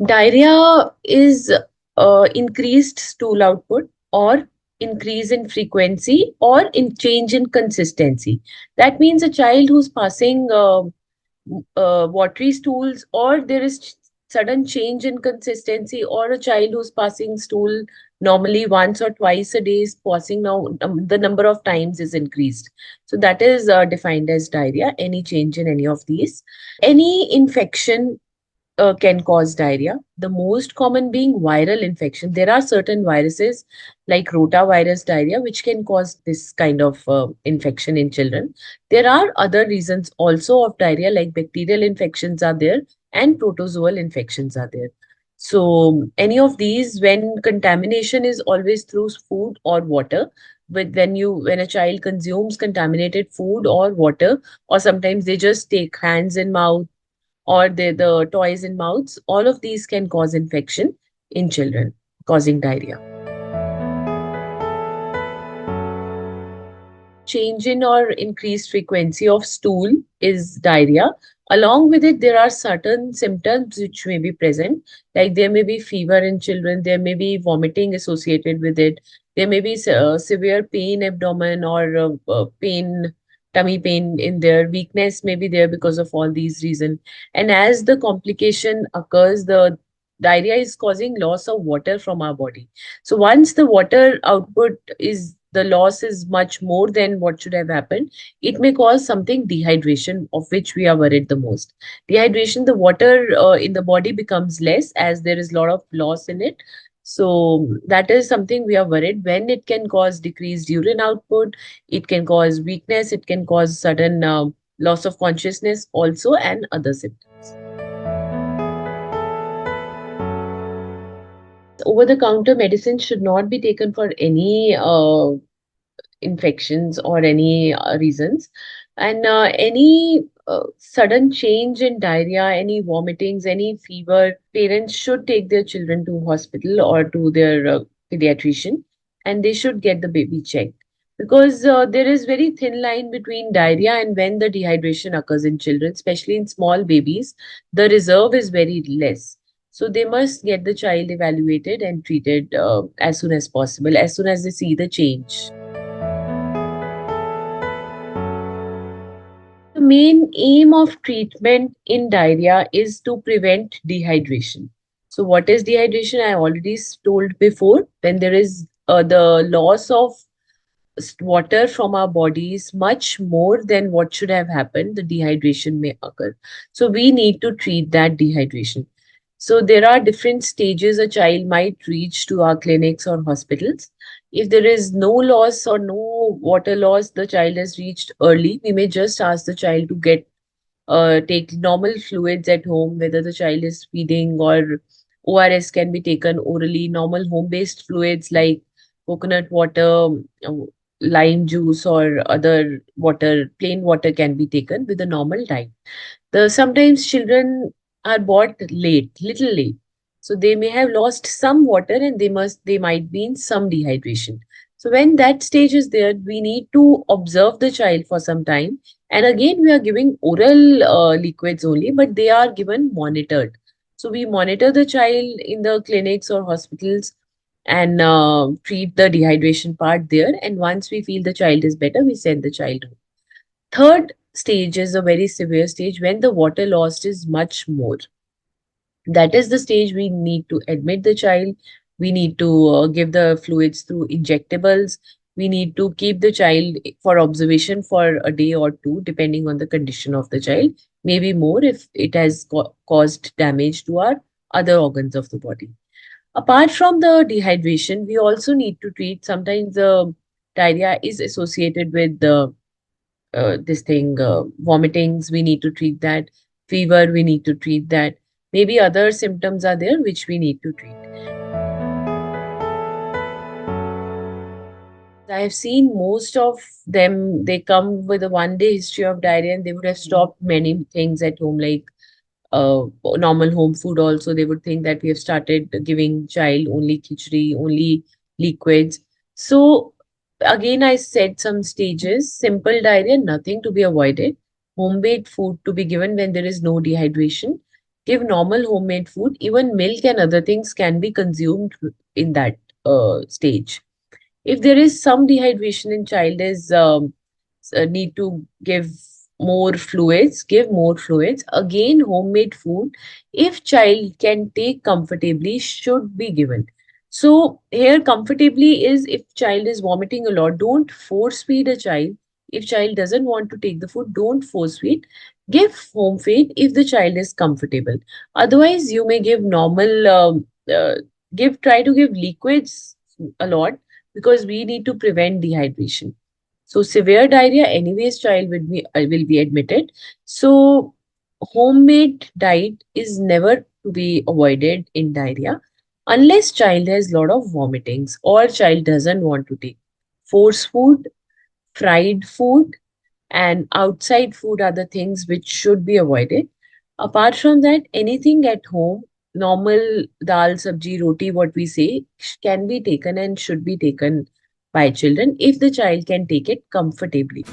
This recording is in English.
Diarrhea is increased stool output or increase in frequency or in change in consistency. That means a child who's passing watery stools, or there is sudden change in consistency, or a child who's passing stool normally once or twice a day is passing now, the number of times is increased. So that is defined as diarrhea, any change in any of these. Any infection can cause diarrhea. The most common being viral infection. There are certain viruses like rotavirus diarrhea which can cause this kind of infection in children. There are other reasons also of diarrhea, like bacterial infections are there and protozoal infections are there. So any of these, when contamination is always through food or water, but when a child consumes contaminated food or water, or sometimes they just take hands in mouth or the toys in mouths, all of these can cause infection in children, causing diarrhea. Change in or increased frequency of stool is diarrhea. Along with it, there are certain symptoms which may be present, like there may be fever in children, there may be vomiting associated with it, there may be severe pain abdomen or pain, tummy pain in there, weakness may be there because of all these reasons. And as the complication occurs, the diarrhea is causing loss of water from our body. So once the water output is the loss is much more than what should have happened, it may cause something dehydration, of which we are worried the most. Dehydration, the water in the body becomes less as there is a lot of loss in it. So that is something we are worried when it can cause decreased urine output, it can cause weakness, it can cause sudden loss of consciousness also, and other symptoms. Over the counter medicine should not be taken for any infections or any reasons. And any sudden change in diarrhea, any vomitings, any fever, parents should take their children to hospital or to their pediatrician, and they should get the baby checked. Because there is very thin line between diarrhea and when the dehydration occurs in children, especially in small babies, the reserve is very less. So they must get the child evaluated and treated as soon as possible, as soon as they see the change. The main aim of treatment in diarrhea is to prevent dehydration. So, what is dehydration? I already told before. When there is the loss of water from our bodies much more than what should have happened, the dehydration may occur. So, we need to treat that dehydration. So, there are different stages a child might reach to our clinics or hospitals. If there is no loss or no water loss, the child has reached early, we may just ask the child to take normal fluids at home, whether the child is feeding or ORS can be taken orally. Normal home-based fluids like coconut water, lime juice, or other water, plain water can be taken with a normal diet. The sometimes children are bought late, little late. So they may have lost some water and they might be in some dehydration. So when that stage is there, we need to observe the child for some time. And again, we are giving oral liquids only, but they are given monitored. So we monitor the child in the clinics or hospitals and treat the dehydration part there. And once we feel the child is better, we send the child home. Third stage is a very severe stage when the water loss is much more. That is the stage we need to admit the child. We need to give the fluids through injectables. We need to keep the child for observation for a day or two, depending on the condition of the child, maybe more if it has caused damage to our other organs of the body. Apart from the dehydration, we also need to treat sometimes the diarrhea is associated with the this thing, vomitings, we need to treat that. Fever, we need to treat that. Maybe other symptoms are there which we need to treat. I have seen most of them, they come with a 1 day history of diarrhea and they would have stopped many things at home, like normal home food also. They would think that we have started giving child only khichdi, only liquids. So again, I said some stages, simple diarrhea, nothing to be avoided. Homemade food to be given when there is no dehydration give normal homemade food. Even milk and other things can be consumed in that stage. If there is some dehydration in child is need to give more fluids. Again, homemade food, if child can take comfortably, should be given. So here comfortably is if child is vomiting a lot, don't force feed a child. If child doesn't want to take the food, don't force feed. Give home feed if the child is comfortable. Otherwise, you may give normal give try to give liquids a lot, because we need to prevent dehydration. So severe diarrhea, anyways, child will be admitted. So homemade diet is never to be avoided in diarrhea, unless child has lot of vomitings or child doesn't want to take. Force food, fried food, and outside food are the things which should be avoided. Apart from that, anything at home, normal dal, sabji, roti, what we say, can be taken and should be taken by children if the child can take it comfortably.